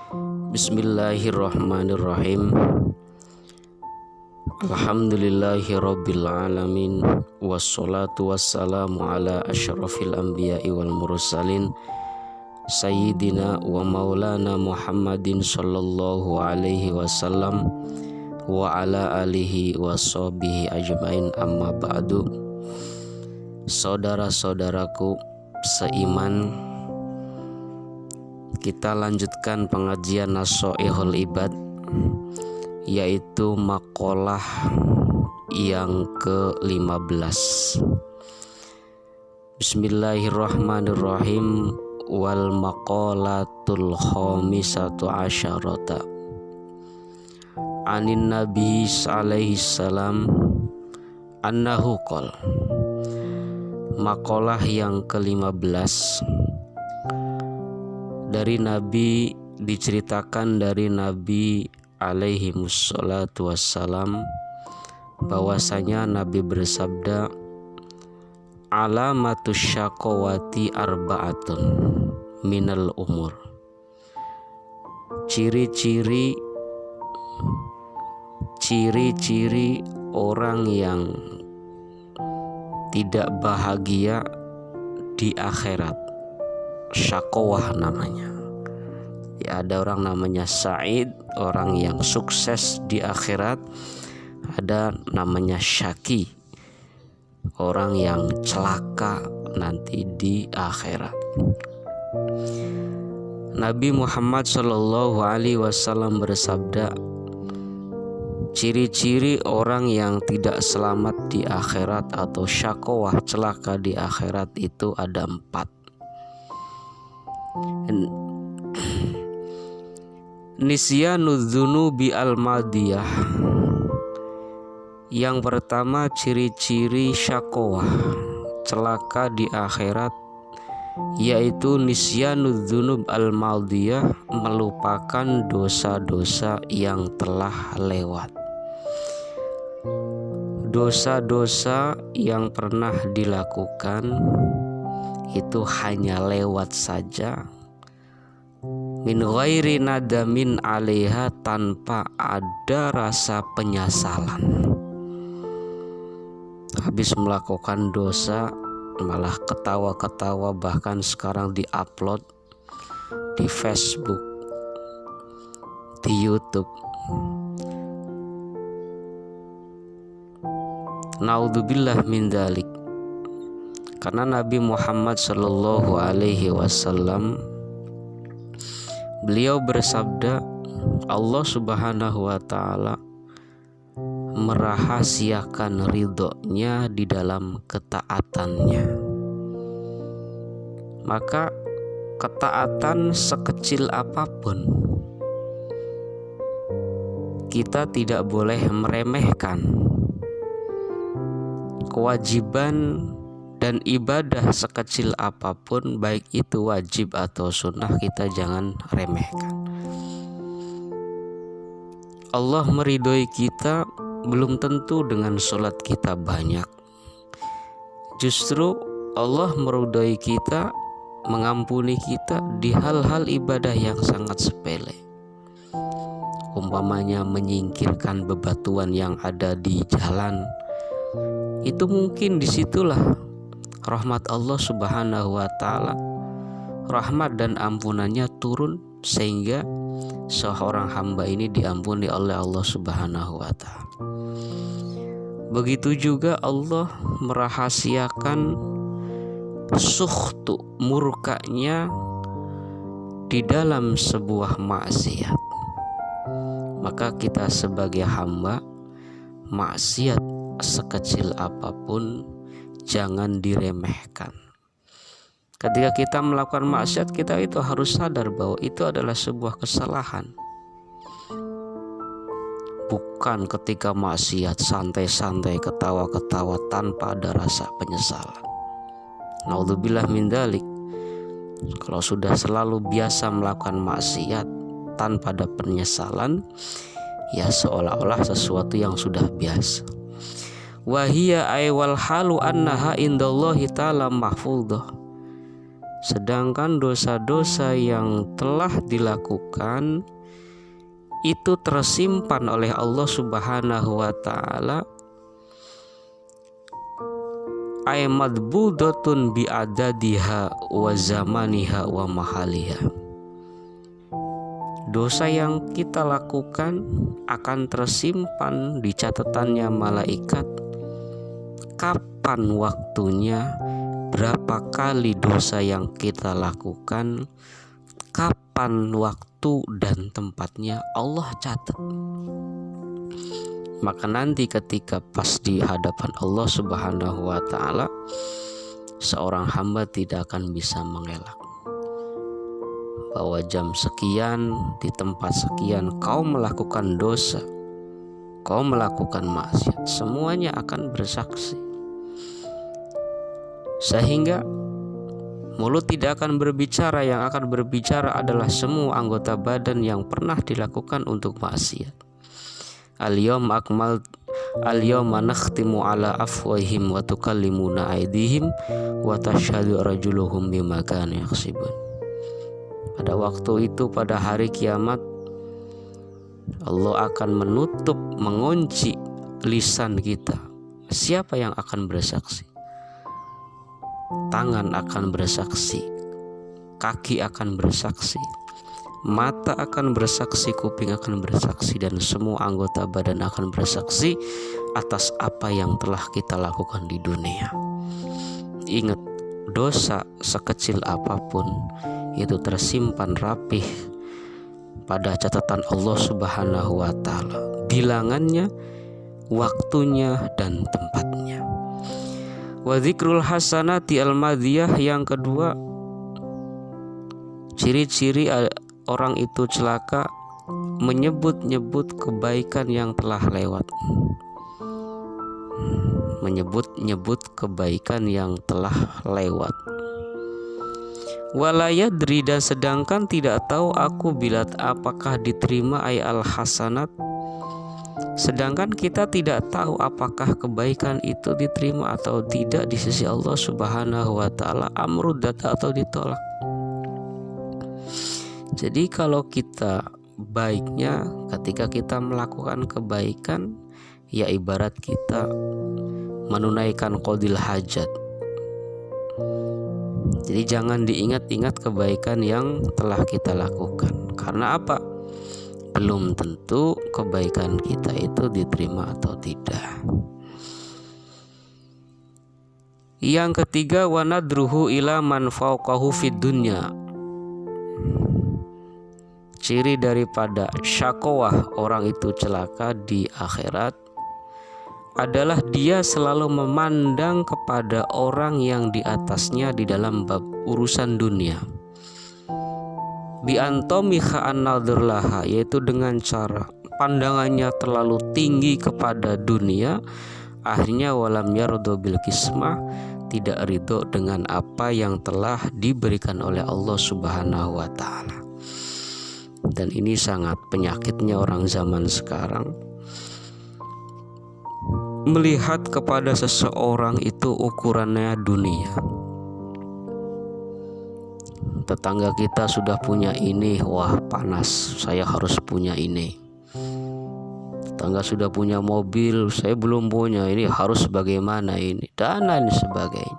Bismillahirrahmanirrahim. Alhamdulillahirabbil alamin, wassalatu wassalamu ala asyrafil anbiya'i wal mursalin, sayyidina wa maulana Muhammadin sallallahu alaihi wasallam wa ala alihi wa sahbihi ajmain, amma ba'du. Saudara-saudaraku seiman, kita lanjutkan pengajian Nasha'ihul Ibad, yaitu maqalah yang ke-15. Bismillahirrahmanirrahim. Wal maqalatul khamisatu asyarata anin nabi alaihi salam annahu qol. Maqalah yang ke-15 dari Nabi, diceritakan dari Nabi alaihi musholatu wassalam bahwasanya Nabi bersabda, alamatus syaqawati arba'atun minal umur. Ciri-ciri orang yang tidak bahagia di akhirat, syaqawah namanya. Ya, ada orang namanya Sa'id, orang yang sukses di akhirat. Ada namanya Syaqi, orang yang celaka nanti di akhirat. Nabi Muhammad Shallallahu Alaihi Wasallam bersabda, ciri-ciri orang yang tidak selamat di akhirat atau syaqawah, celaka di akhirat itu ada 4. Nisyanud dzunubi al-madiyah. Yang pertama, ciri-ciri syaqawah, celaka di akhirat, yaitu nisyanud dzunub al-madiyah, melupakan dosa-dosa yang telah lewat. Dosa-dosa yang pernah dilakukan itu hanya lewat saja, min ghairi nadamin 'alaiha, tanpa ada rasa penyesalan. Habis melakukan dosa malah ketawa-ketawa, bahkan sekarang diupload di Facebook, di YouTube. Naudzubillah min dzalik. Karena Nabi Muhammad sallallahu alaihi wasallam, beliau bersabda, Allah Subhanahu wa ta'ala merahasiakan ridhonya di dalam ketaatannya. Maka ketaatan sekecil apapun, kita tidak boleh meremehkan. Kewajiban dan ibadah sekecil apapun, baik itu wajib atau sunnah, kita jangan remehkan. Allah meridhoi kita belum tentu dengan sholat kita banyak. Justru Allah meridhoi kita, mengampuni kita di hal-hal ibadah yang sangat sepele. Umpamanya menyingkirkan bebatuan yang ada di jalan, itu mungkin disitulah rahmat Allah Subhanahu wa ta'ala, rahmat dan ampunannya turun sehingga seorang hamba ini diampuni oleh Allah Subhanahu wa ta'ala. Begitu juga Allah merahasiakan sukhtu, murkanya di dalam sebuah maksiat. Maka kita sebagai hamba, maksiat sekecil apapun jangan diremehkan. Ketika kita melakukan maksiat, kita itu harus sadar bahwa itu adalah sebuah kesalahan. Bukan ketika maksiat santai-santai, ketawa-ketawa tanpa ada rasa penyesalan. Naudzubillah min dzalik. Kalau sudah selalu biasa melakukan maksiat tanpa ada penyesalan, ya seolah-olah sesuatu yang sudah biasa. Wahia ay wal halu annaha indallahi ta'ala mahfudhah. sedangkan dosa-dosa yang telah dilakukan itu tersimpan oleh Allah Subhanahu wa taala, ay madbudatun bi adadiha wa zamaniha wa mahaliha. Dosa yang kita lakukan akan tersimpan di catatannya malaikat, kapan waktunya, berapa kali dosa yang kita lakukan, kapan waktu dan tempatnya Allah catat. Maka nanti ketika pas di hadapan Allah Subhanahu wa taala, seorang hamba tidak akan bisa mengelak bahwa jam sekian di tempat sekian kau melakukan dosa, kau melakukan maksiat. Semuanya akan bersaksi, sehingga mulut tidak akan berbicara. Yang akan berbicara adalah semua anggota badan yang pernah dilakukan untuk maksiat. Al-yawma nakhtimu ala afwahihim wa tukallimuna aydihim wa tashhadu arjuluhum bima kanu yaksibun. Pada waktu itu, pada hari kiamat, Allah akan menutup, mengunci lisan kita. Siapa yang akan bersaksi? Tangan akan bersaksi, kaki akan bersaksi, mata akan bersaksi, kuping akan bersaksi, dan semua anggota badan akan bersaksi atas apa yang telah kita lakukan di dunia. Ingat, dosa sekecil apapun itu tersimpan rapih pada catatan Allah Subhanahu wa taala, bilangannya, waktunya, dan tempatnya. Wa dzikrul hasanati al-madiyah, yang kedua, ciri-ciri orang itu celaka menyebut-nyebut kebaikan yang telah lewat. Menyebut-nyebut kebaikan yang telah lewat. Wala yadri, dan sedangkan tidak tahu aku bilat apakah diterima ay al-hasanat, sedangkan kita tidak tahu apakah kebaikan itu diterima atau tidak di sisi Allah Subhanahu wa taala, amrudat atau ditolak. Jadi kalau kita baiknya ketika kita melakukan kebaikan, ya ibarat kita menunaikan qadil hajat. Jadi jangan diingat-ingat kebaikan yang telah kita lakukan. Karena apa? Belum tentu kebaikan kita itu diterima atau tidak. Yang ketiga, wa nadruhu ila man fawqahu fid dunya. Ciri daripada syakowah, orang itu celaka di akhirat, adalah dia selalu memandang kepada orang yang di atasnya di dalam bab urusan dunia. Bi antomiha an-nadhurlaha, yaitu dengan cara pandangannya terlalu tinggi kepada dunia, akhirnya walam yardo bil kismah, tidak ridho dengan apa yang telah diberikan oleh Allah Subhanahu wa taala. Dan ini sangat penyakitnya orang zaman sekarang, melihat kepada seseorang itu ukurannya dunia. Tetangga kita sudah punya ini, wah panas, saya harus punya ini. Tetangga sudah punya mobil, saya belum punya, ini harus bagaimana ini, dan lain sebagainya.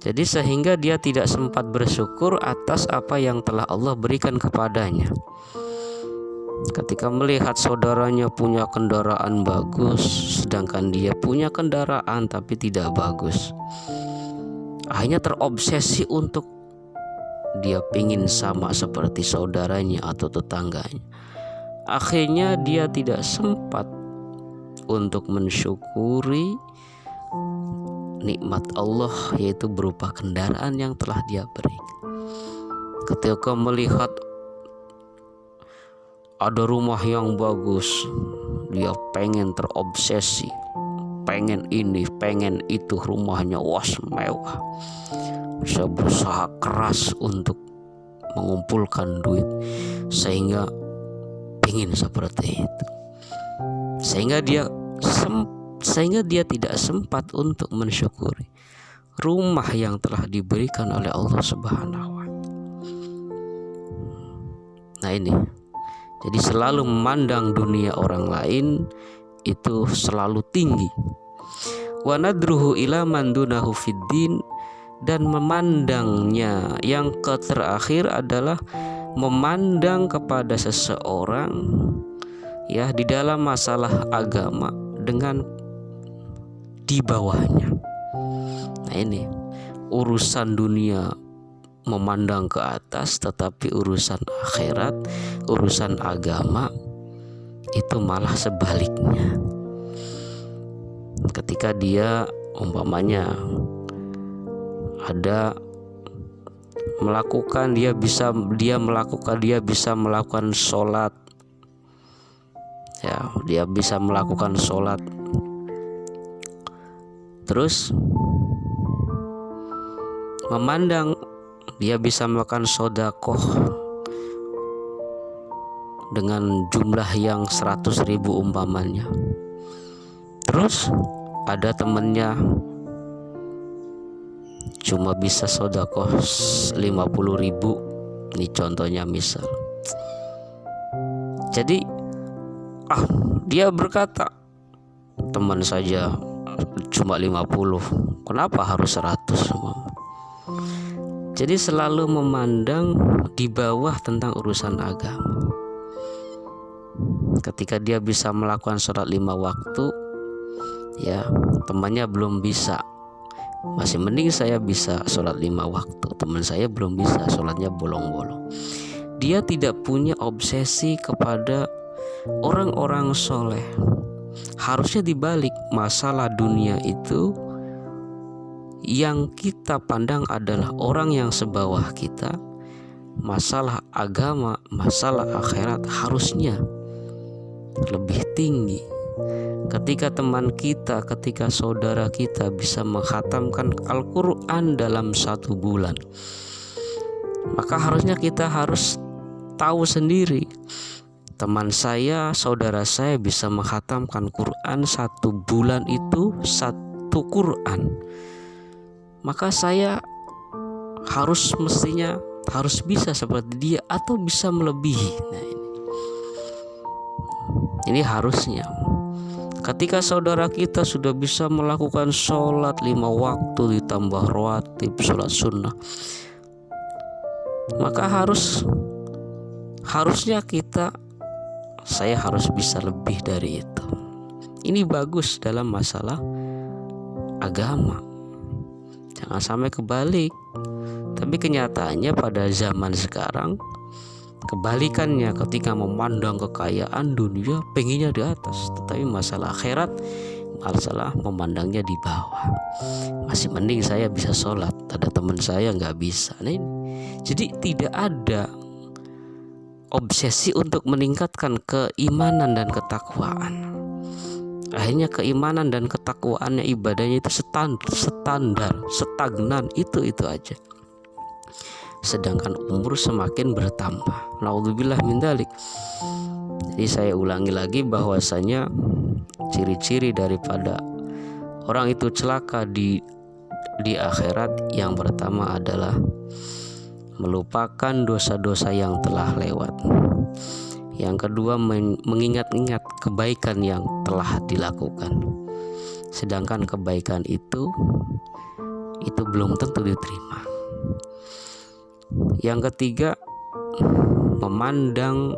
Jadi sehingga dia tidak sempat bersyukur atas apa yang telah Allah berikan kepadanya. Ketika melihat saudaranya punya kendaraan bagus, sedangkan dia punya kendaraan tapi tidak bagus, akhirnya terobsesi untuk dia pingin sama seperti saudaranya atau tetangganya. Akhirnya dia tidak sempat untuk mensyukuri nikmat Allah, yaitu berupa kendaraan yang telah dia berikan. Ketika melihat ada rumah yang bagus, dia pengen terobsesi, pengen ini, pengen itu, rumahnya was mewah. Bisa berusaha keras untuk mengumpulkan duit sehingga pengen seperti itu, sehingga dia tidak sempat untuk mensyukuri rumah yang telah diberikan oleh Allah Subhanahu wa Ta'ala. Nah ini, jadi selalu memandang dunia orang lain itu selalu tinggi. Wa nadruhu ila man dunahu fiddin, dan memandangnya yang terakhir adalah memandang kepada seseorang ya di dalam masalah agama dengan di bawahnya. Nah ini, urusan dunia memandang ke atas, tetapi urusan akhirat, urusan agama itu malah sebaliknya. Ketika dia umpamanya ada melakukan, dia bisa melakukan sholat, ya dia bisa melakukan sholat, terus memandang dia bisa melakukan sodakoh dengan jumlah yang 100.000 umpamanya. Terus ada temennya cuma bisa sodakoh 50.000, ini contohnya misal. Jadi dia berkata, teman saja cuma 50, kenapa harus 100? Jadi selalu memandang di bawah tentang urusan agama. Ketika dia bisa melakukan sholat 5 waktu, ya temannya belum bisa. Masih mending saya bisa sholat 5 waktu, teman saya belum bisa, sholatnya bolong-bolong. Dia tidak punya obsesi kepada orang-orang soleh. Harusnya dibalik, masalah dunia itu yang kita pandang adalah orang yang sebawah kita. Masalah agama, masalah akhirat harusnya lebih tinggi. Ketika teman kita, ketika saudara kita bisa menghatamkan Al-Quran dalam 1 bulan, maka harusnya kita harus tahu sendiri, teman saya, saudara saya bisa menghatamkan Quran 1 bulan itu 1 Quran, maka saya mestinya harus bisa seperti dia atau bisa melebihi. Nah, ini harusnya. Ketika saudara kita sudah bisa melakukan sholat 5 waktu ditambah rawatib, sholat sunnah, maka harusnya saya harus bisa lebih dari itu. Ini bagus dalam masalah agama. Jangan sampai kebalik. Tapi kenyataannya pada zaman sekarang kebalikannya, ketika memandang kekayaan dunia pengennya di atas, tetapi masalah akhirat masalah memandangnya di bawah. Masih mending saya bisa sholat, ada teman saya nggak bisa. Nah, jadi tidak ada obsesi untuk meningkatkan keimanan dan ketakwaan. Akhirnya keimanan dan ketakwaannya, ibadahnya itu standar, stagnan, itu aja. Sedangkan umur semakin bertambah. Naudzubillah min dzalik. Jadi saya ulangi lagi bahwasanya ciri-ciri daripada orang itu celaka di akhirat, yang pertama adalah melupakan dosa-dosa yang telah lewat. Yang kedua, mengingat-ingat kebaikan yang telah dilakukan. Sedangkan kebaikan itu belum tentu diterima. Yang ketiga, memandang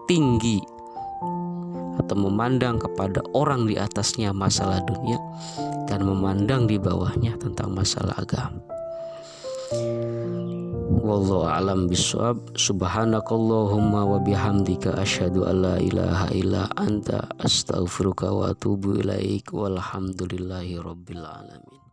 tinggi atau memandang kepada orang di atasnya masalah dunia dan memandang di bawahnya tentang masalah agama. Wallahu a'lam bishawab. Subhanakallahumma wa bihamdika asyhadu an la ilaha illa anta astaghfiruka wa atubu ilaik. Walhamdulillahi rabbil alamin.